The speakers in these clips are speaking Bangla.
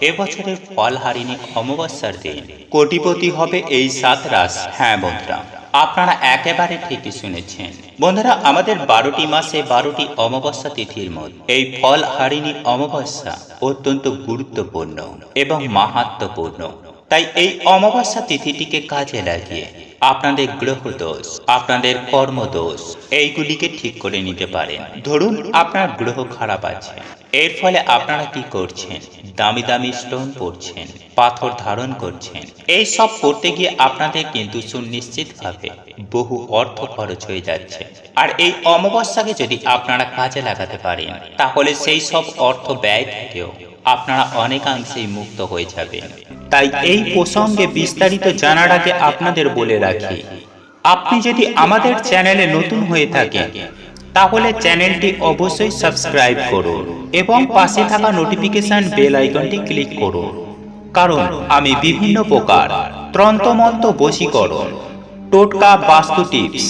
এবছরের ফলহারিণী অমাবস্যার দিন কোটিপতি হবে এই 7 রাশি। হ্যাঁ বন্ধুরা, আপনারা একেবারে ঠিকই শুনেছেন। বন্ধুরা, আমাদের 12টি মাসে 12টি অমাবস্যা তিথির মধ্যে এই ফলহারিণী অমাবস্যা অত্যন্ত গুরুত্বপূর্ণ এবং মাহাত্ম্যপূর্ণ। তাই এই অমাবস্যা তিথিটিকে কাজে লাগিয়ে আপনাদের গ্রহ দোষ, আপনাদের কর্মদোষ এইগুলিকে ঠিক করে নিতে পারেন। ধরুন আপনার গ্রহ খারাপ আছে, এর ফলে আপনারা কি করছেন? দামি দামি স্টোন পড়ছেন, পাথর ধারণ করছেন। এই সব করতে গিয়ে আপনাদের কিন্তু সুনিশ্চিতভাবে বহু অর্থ খরচ হয়ে যাচ্ছে। আর এই অমাবস্যাকে যদি আপনারা কাজে লাগাতে পারেন, তাহলে সেই সব অর্থ ব্যয় থেকেও আপনারা অনেকাংশেই মুক্ত হয়ে যাবেন। তাই এই প্রসঙ্গে বিস্তারিত জানার আগে আপনাদের বলে রাখি, আপনি যদি আমাদের চ্যানেলে নতুন হয়ে থাকেন তাহলে চ্যানেলটি অবশ্যই সাবস্ক্রাইব করুন এবং পাশে থাকা নোটিফিকেশন বেল আইকনটি ক্লিক করুন। কারণ আমি বিভিন্ন প্রকার তন্ত্রমন্ত্র, বশীকরণ, টোটকা, বাস্তু টিপস,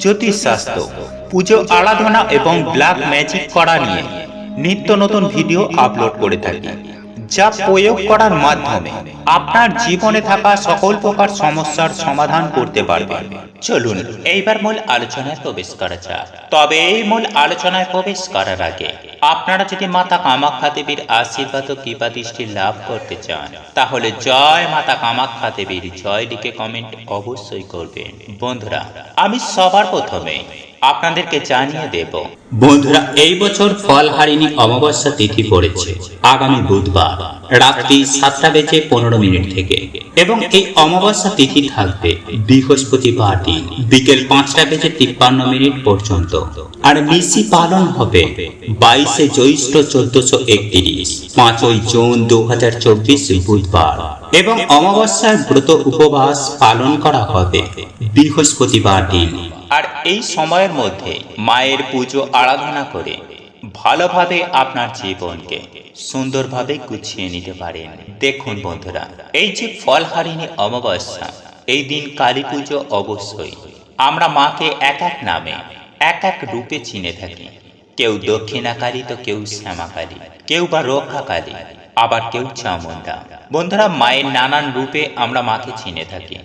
জ্যোতিষশাস্ত্র, পুজো আরাধনা এবং ব্ল্যাক ম্যাজিক করা নিয়ে নিত্য নতুন ভিডিও আপলোড করে থাকি, যা প্রয়োগ করার মাধ্যমে আপনার জীবনে থাকা সকল প্রকার সমস্যার সমাধান করতে পারবেন। চলুন এইবার মূল আলোচনায় প্রবেশ করা যাক। তবে এই মূল আলোচনায় প্রবেশ করার আগে আপনারা যদি মাতা কামাখ্যা দেবীর আশীর্বাদ ও কৃপা দৃষ্টি লাভ করতে চান, তাহলে জয় মাতা কামাখ্যা দেবীর জয় লিখে কমেন্ট অবশ্যই করবেন। বন্ধুরা, আমি সবার প্রথমে আপনাদেরকে জানিয়ে দেব, বন্ধুরা এই বছর ফলহারিণী অমাবস্যা তিথি পড়েছে আগামী বুধবার রাত্রি 7:15 থেকে, এবং এই অমাবস্যা তিথি থাকবে বৃহস্পতিবার দিন বিকেল 5:53 পর্যন্ত। আর নিশি পালন হবে 22 জ্যৈষ্ঠ 1431, 5 জুন 2024 বুধবার, এবং অমাবস্যার ব্রত উপবাস পালন করা হবে বৃহস্পতিবার দিন। আর এই সময়ের মধ্যে মায়ের পুজো আরাধনা করে ভালোভাবে আপনার জীবনকে সুন্দরভাবে গুছিয়ে নিতে পারেন। দেখুন বন্ধুরা, এই যে ফলহারিণী অমাবস্যা, এই দিন কালী পুজো অবশ্যই আমরা মাকে এক এক নামে এক এক রূপে চিনে থাকি। কেউ দক্ষিণা কালী, তো কেউ শ্যামা কালী, কেউ বা রক্ষা কালী, আবার কেউ চামুন্ডা। বন্ধুরা, মায়ের নানান রূপে আমরা মাকে চিনে থাকি।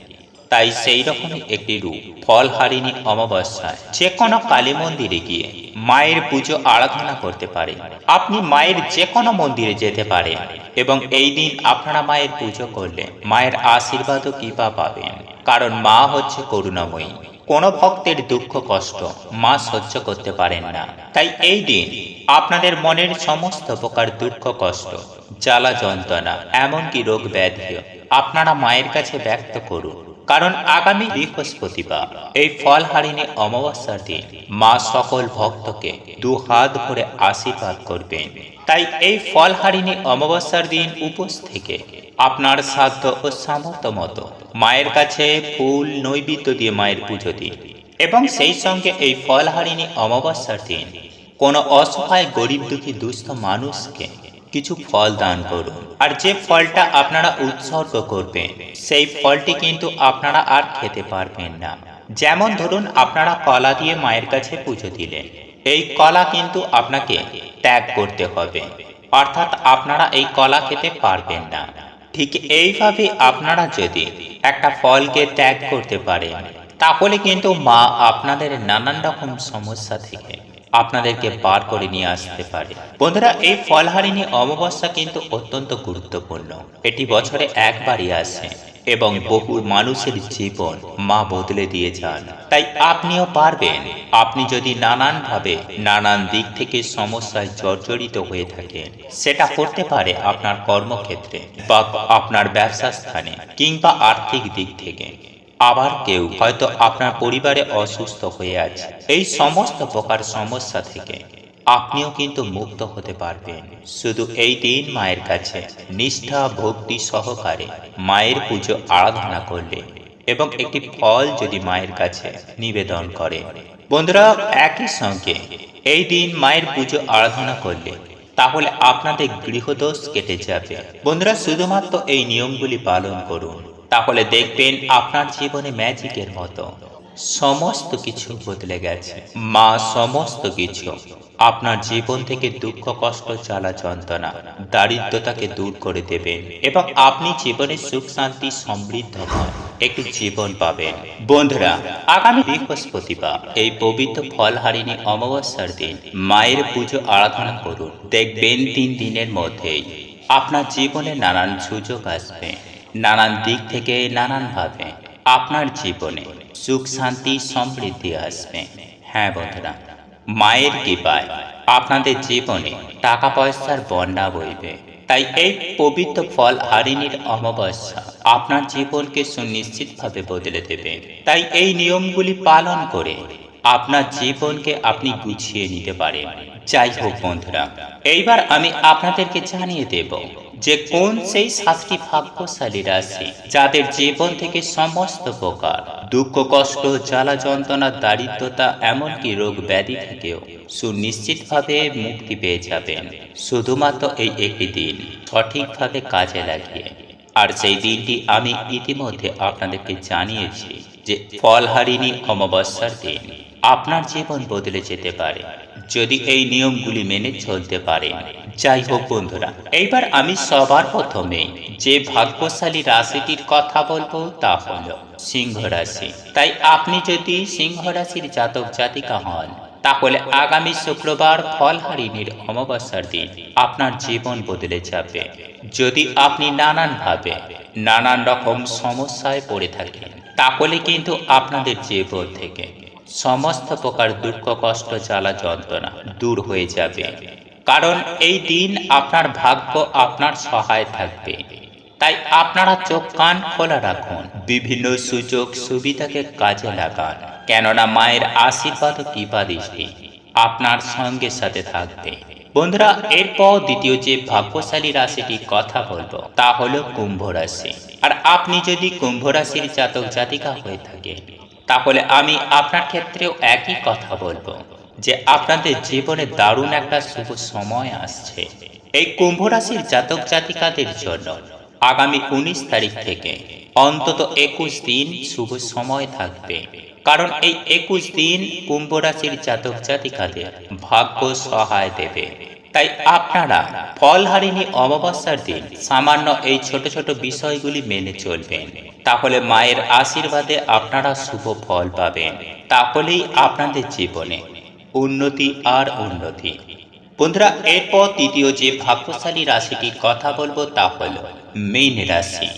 তাই সেই রকমই একটি রূপ ফলহারিণী অমাবস্যায় যে কোনো কালী মন্দিরে গিয়ে মায়ের পুজো আরাধনা করতে পারেন। আপনি মায়ের যে কোনো মন্দিরে যেতে পারেন এবং এই দিন আপনারা মায়ের পুজো করলে মায়ের আশীর্বাদ ও কৃপা পাবেন। কারণ মা হচ্ছে করুণাময়ী। কোনো ভক্তের দুঃখ কষ্ট মা সহ্য করতে পারেন না। তাই এই দিন আপনাদের মনের সমস্ত প্রকার দুঃখ কষ্ট, জ্বালা যন্ত্রণা, এমনকি রোগ ব্যাধিও আপনারা মায়ের কাছে ব্যক্ত করুন। কারণ আগামী বৃহস্পতিবার এই ফলহারিণী অমাবস্যার দিন মা সকল ভক্তকে 2 হাত ভরে আশীর্বাদ করবেন। তাই এই ফলহারিণী অমাবস্যার দিন উপোস থেকে আপনার সাধ্য ও সামর্থ্য মতো মায়ের কাছে ফুল নৈবেদ্য দিয়ে মায়ের পুজো দিন, এবং সেই সঙ্গে এই ফলহারিণী অমাবস্যার দিন কোনো অসহায় গরিব দুঃখী দুস্থ মানুষকে কিছু ফল দান করুন। আর যে ফলটা আপনারা উৎসর্গ করবেন, সেই ফলটি কিন্তু আপনারা আর খেতে পারবেন না। যেমন ধরুন, আপনারা কলা দিয়ে মায়ের কাছে পুজো দিলেন, এই কলা কিন্তু আপনাকে ত্যাগ করতে হবে, অর্থাৎ আপনারা এই কলা খেতে পারবেন না। ঠিক এইভাবে আপনারা যদি একটা ফলকে ত্যাগ করতে পারেন, তাহলে কিন্তু মা আপনাদের নানান রকম সমস্যা থেকে আপনাদেরকে পার করে নিয়ে আসতে পারে। বন্ধুরা, এই ফলহারিণী অমাবস্যা কিন্তু অত্যন্ত গুরুত্বপূর্ণ। এটি বছরে একবারই আসে এবং বহু মানুষের জীবন মা বদলে দিয়ে যান। তাই আপনিও পারবেন। আপনি যদি নানানভাবে নানান দিক থেকে সমস্যায় জর্জরিত হয়ে থাকেন, সেটা করতে পারে আপনার কর্মক্ষেত্রে বা আপনার ব্যবসা স্থানে কিংবা আর্থিক দিক থেকে। আবার কেউ হয়তো আপনার পরিবারে অসুস্থ হয়ে আছে। এই সমস্ত প্রকার সমস্যা থেকে আপনিও কিন্তু মুক্ত হতে পারবেন শুধু এই দিন মায়ের কাছে নিষ্ঠা ভক্তি সহকারে মায়ের পুজো আরাধনা করলে এবং একটি ফল যদি মায়ের কাছে নিবেদন করে। বন্ধুরা, একই সঙ্গে এই দিন মায়ের পুজো আরাধনা করলে তাহলে আপনাদের গৃহদোষ কেটে যাবে। বন্ধুরা, শুধুমাত্র এই নিয়মগুলি পালন করুন, তাহলে দেখবেন আপনার জীবনে ম্যাজিকের মতো সমস্ত কিছু বদলে গেছে। মা সমস্ত কিছু আপনার জীবন থেকে দুঃখ, কষ্ট, জ্বালা, যন্ত্রণা, দারিদ্রতাকে দূর করে দেবেন এবং আপনি জীবনে সুখ, শান্তি, সমৃদ্ধময় একটি জীবন পাবেন। বন্ধুরা, আগামী বৃহস্পতিবার এই পবিত্র ফলহারিণী অমাবস্যার দিন মায়ের পুজো আরাধনা করুন। দেখবেন 3 দিনের মধ্যেই আপনার জীবনে নানান সুযোগ আসবে, নানান দিক থেকে নানানভাবে আপনার জীবনে সুখ, শান্তি, সমৃদ্ধি আসবে। হ্যাঁ বন্ধুরা, মায়ের কৃপায় আপনাদের জীবনে টাকা পয়সার বন্যা বইবে। তাই এই পবিত্র ফল হারিণীর অমাবস্যা আপনার জীবনকে সুনিশ্চিতভাবে বদলে দেবে। তাই এই নিয়মগুলি পালন করে আপনার জীবনকে আপনি গুছিয়ে নিতে পারেন। যাই হোক বন্ধুরা, এইবার আমি আপনাদেরকে জানিয়ে দেব যে কোন সেই 7টি ভাগ্যশালী রাশি যাদের জীবন থেকে সমস্ত প্রকার দুঃখ, কষ্ট, জ্বালা, যন্ত্রণা, দারিদ্রতা, এমনকি রোগ ব্যাধি থেকেও সুনিশ্চিতভাবে মুক্তি পেয়ে যাবেন শুধুমাত্র এই একটি দিন সঠিকভাবে কাজে লাগিয়ে। আর সেই দিনটি আমি ইতিমধ্যে আপনাদেরকে জানিয়েছি যে ফলহারিণী অমাবস্যার দিন আপনার জীবন বদলে যেতে পারে যদি এই নিয়মগুলি মেনে চলতে পারেন। যাই হোক বন্ধুরা, এইবার আমি সবার প্রথমে যে ভাগ্যশালী রাশিটির কথা বলবো তা হল সিংহ রাশি। তাই আপনি যদি সিংহ রাশির জাতক জাতিকা হন, তাহলে আগামী শুক্রবার ফলহারিণীর অমাবস্যার দিন আপনার জীবন বদলে যাবে। যদি আপনি নানানভাবে নানান রকম সমস্যায় পড়ে থাকেন, তাহলে কিন্তু আপনাদের জীবন থেকে সমস্ত প্রকার দুঃখ, কষ্ট, জ্বালা, যন্ত্রণা দূর হয়ে যাবে। কারণ এই দিন আপনার ভাগ্য আপনার সহায় থাকবে। তাই আপনারা চোখ কান খোলা রাখুন, বিভিন্ন সুযোগ সুবিধাকে কাজে লাগান, কেননা মায়ের আশীর্বাদ ও কৃপা দৃষ্টি আপনার সঙ্গে সাথে থাকবে। বন্ধুরা, এরপর দ্বিতীয় যে ভাগ্যশালী রাশিটির কথা বলবো তা হলো কুম্ভ রাশি। আর আপনি যদি কুম্ভ রাশির জাতক জাতিকা হয়ে থাকেন, তাহলে আমি আপনার ক্ষেত্রেও একই কথা বলবো যে আপনাদের জীবনে দারুণ একটা শুভ সময় আসছে। এই কুম্ভ রাশির জাতক জাতিকাদের জন্য আগামী 19 তারিখ থেকে অন্তত 21 দিন শুভ সময় থাকবে। কারণ এই 21 দিন কুম্ভ রাশির জাতক জাতিকাদের ভাগ্য সহায় দেবে। তাই আপনারা ফলহারিণী অমাবস্যার দিন সামান্য এই ছোট ছোট বিষয়গুলি মেনে চলবেন, তাহলে মায়ের আশীর্বাদে আপনারা শুভ ফল পাবেন। তাহলেই আপনাদের জীবনে উন্নতি আর উন্নতি। বন্ধুরা, এরপর তৃতীয় যে ভাগ্যশালী রাশিটির কথা বলবো তা হল মীন রাশি।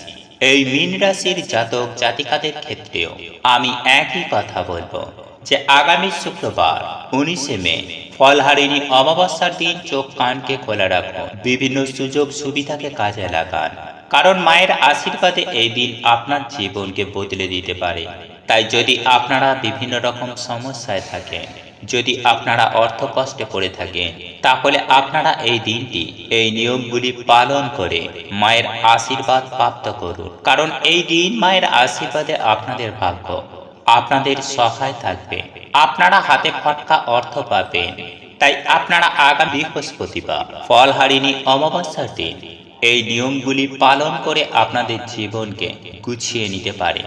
এই মীন রাশির জাতক জাতিকাদের ক্ষেত্রেও আমি একই কথা বলবো যে আগামী শুক্রবার 19শে মে ফলহারিণী অমাবস্যার দিন চোখ কানকে খোলা রাখুন, বিভিন্ন সুযোগ সুবিধাকে কাজে লাগান। কারণ মায়ের আশীর্বাদে এই দিন আপনার জীবনকে বদলে দিতে পারে। তাই যদি আপনারা বিভিন্ন রকম সমস্যায় থাকেন, যদি আপনারা অর্থ কষ্টে পড়ে থাকেন, তাহলে আপনারা এই দিনটি এই নিয়মগুলি পালন করে মায়ের আশীর্বাদ প্রাপ্ত করুন। কারণ এই দিন মায়ের আশীর্বাদে আপনাদের ভাগ্য আপনাদের সহায় থাকবে, আপনারা হাতে ফটকা অর্থ পাবেন। তাই আপনারা আগামী বৃহস্পতিবার ফলহারিণী অমাবস্যার দিন এই নিয়মগুলি পালন করে আপনাদের জীবনকে গুছিয়ে নিতে পারে।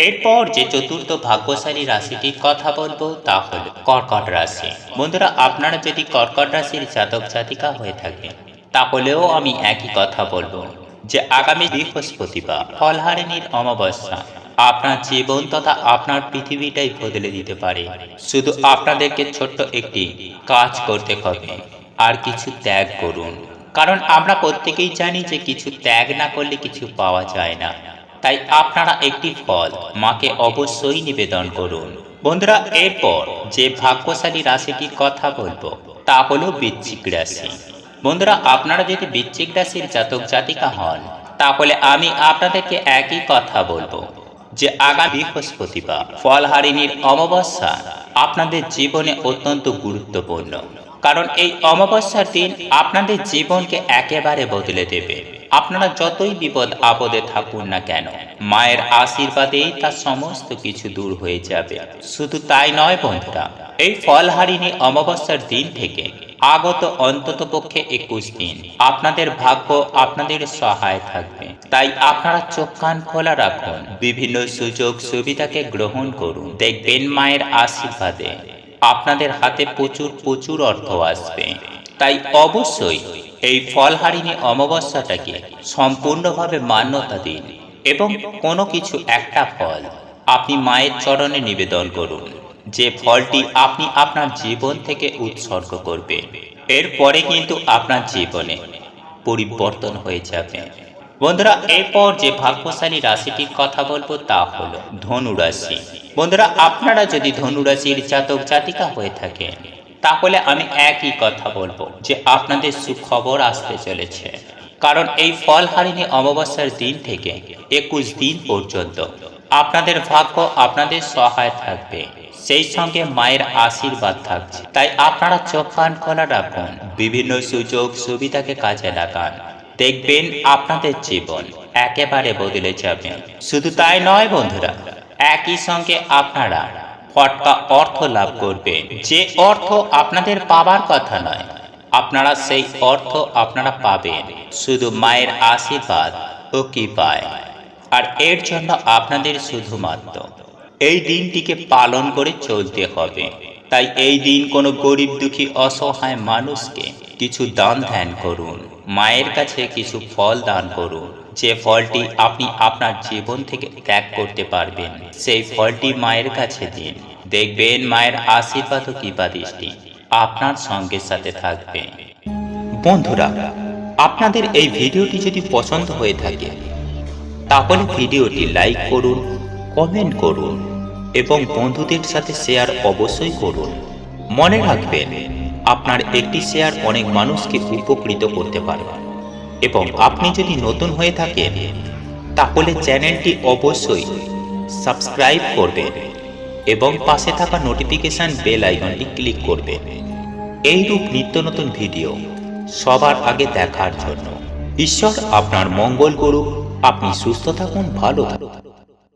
এরপর যে চতুর্থ ভাগ্যশালী রাশিটির কথা বলবো তা হল কর্কট রাশি। বন্ধুরা, আপনারা যদি কর্কট রাশির জাতক জাতিকা হয়ে থাকেন, তাহলেও আমি একই কথা বলবো যে আগামী বৃহস্পতিবার ফলহারিণীর অমাবস্যা আপনার জীবন তথা আপনার পৃথিবীটাই বদলে দিতে পারে। শুধু আপনাদেরকে ছোট্ট একটি কাজ করতে হবে, আর কিছু ত্যাগ করুন। কারণ আমরা প্রত্যেকেই জানি যে কিছু ত্যাগ না করলে কিছু পাওয়া যায় না। তাই আপনারা একটি ফল মাকে অবশ্যই নিবেদন করুন। বন্ধুরা, এরপর যে ভাগ্যশালী রাশিটির কথা বলবো তা হলো বৃশ্চিক রাশি। বন্ধুরা, আপনারা যদি বৃশ্চিক রাশির জাতক জাতিকা হন, তাহলে আমি আপনাদেরকে একই কথা বলবো যে আগামী বৃহস্পতিবার ফলহারিণীর অমাবস্যা আপনাদের জীবনে অত্যন্ত গুরুত্বপূর্ণ। কারণ এই অমাবস্যার দিন আপনাদের জীবনকে একেবারে বদলে দেবে। আপনারা যতই বিপদ আপদে থাকুন না কেন, মায়ের আশীর্বাদেই তার সমস্ত কিছু দূর হয়ে যাবে। শুধু তাই নয় বন্ধুরা, এই ফলহারিণী অমাবস্যার দিন থেকে আগত অন্ততপক্ষে 21 দিন আপনাদের ভাগ্য আপনাদের সহায় থাকবে। তাই আপনারা চোখ কান খোলা রাখুন, বিভিন্ন সুযোগ সুবিধাকে গ্রহণ করুন। দেখবেন মায়ের আশীর্বাদে আপনাদের হাতে প্রচুর প্রচুর অর্থ আসবে। তাই অবশ্যই এই ফলহারিণী অমাবস্যাটাকে সম্পূর্ণভাবে মান্যতা দিন এবং কোনো কিছু একটা ফল আপনি মায়ের চরণে নিবেদন করুন, যে ফলটি আপনি আপনার জীবন থেকে উৎসর্গ করবেন। এরপরে কিন্তু আপনার জীবনে পরিবর্তন হয়ে যাবে। বন্ধুরা, এরপর যে ভাগ্যশালী রাশিটির কথা বলবো তা হলো ধনু রাশি। বন্ধুরা, আপনারা যদি ধনু রাশির জাতক জাতিকা হয়ে থাকেন, তাহলে আমি একই কথা বলবো যে আপনাদের সুখবর আসতে চলেছে। কারণ এই ফলহারিণী অমাবস্যার দিন থেকে 21 দিন পর্যন্ত আপনাদের ভাগ্য আপনাদের সহায় থাকবে, সেই সঙ্গে মায়ের আশীর্বাদ থাকছে। তাই আপনারা চোখ কান খোলা রাখুন, বিভিন্ন সুযোগ সুবিধাকে কাজে লাগান। দেখবেন আপনাদের জীবন একেবারে বদলে যাবে। শুধু তাই নয় বন্ধুরা, একই সঙ্গে আপনারা ফটকা অর্থ লাভ করবেন, যে অর্থ আপনাদের পাবার কথা নয়। আপনারা সেই অর্থ আপনারা পাবেন শুধু মায়ের আশীর্বাদ ও কৃপায়। আর এর জন্য আপনাদের শুধুমাত্র এই দিনটিকে পালন করে চলতে হবে। তাই এই দিন কোনো গরিব দুঃখী অসহায় মানুষকে কিছু দান ধ্যান করুন, মায়ের কাছে কিছু ফল দান করুন। যে ফলটি আপনি আপনার জীবন থেকে ত্যাগ করতে পারবেন, সেই ফলটি মায়ের কাছে দিন। দেখবেন মায়ের আশীর্বাদ ও কৃপা দৃষ্টি আপনার সঙ্গে সাথে থাকবে। বন্ধুরা, আপনাদের এই ভিডিওটি যদি পছন্দ হয়ে থাকে, তাহলে ভিডিওটি লাইক করুন, কমেন্ট করুন এবং বন্ধুদের সাথে শেয়ার অবশ্যই করুন। মনে রাখবেন, আপনার একটি শেয়ার অনেক মানুষকে উপকৃত করতে পারে। এবং আপনি যদি নতুন হয়ে থাকেন, তাহলে চ্যানেলটি অবশ্যই সাবস্ক্রাইব করবেন এবং পাশে থাকা নোটিফিকেশন বেল আইকনটি ক্লিক করবেন এইরূপ নিত্য নতুন ভিডিও সবার আগে দেখার জন্য। ঈশ্বর আপনার মঙ্গল করুক। আপনি সুস্থ থাকুন, ভালো থাকুন।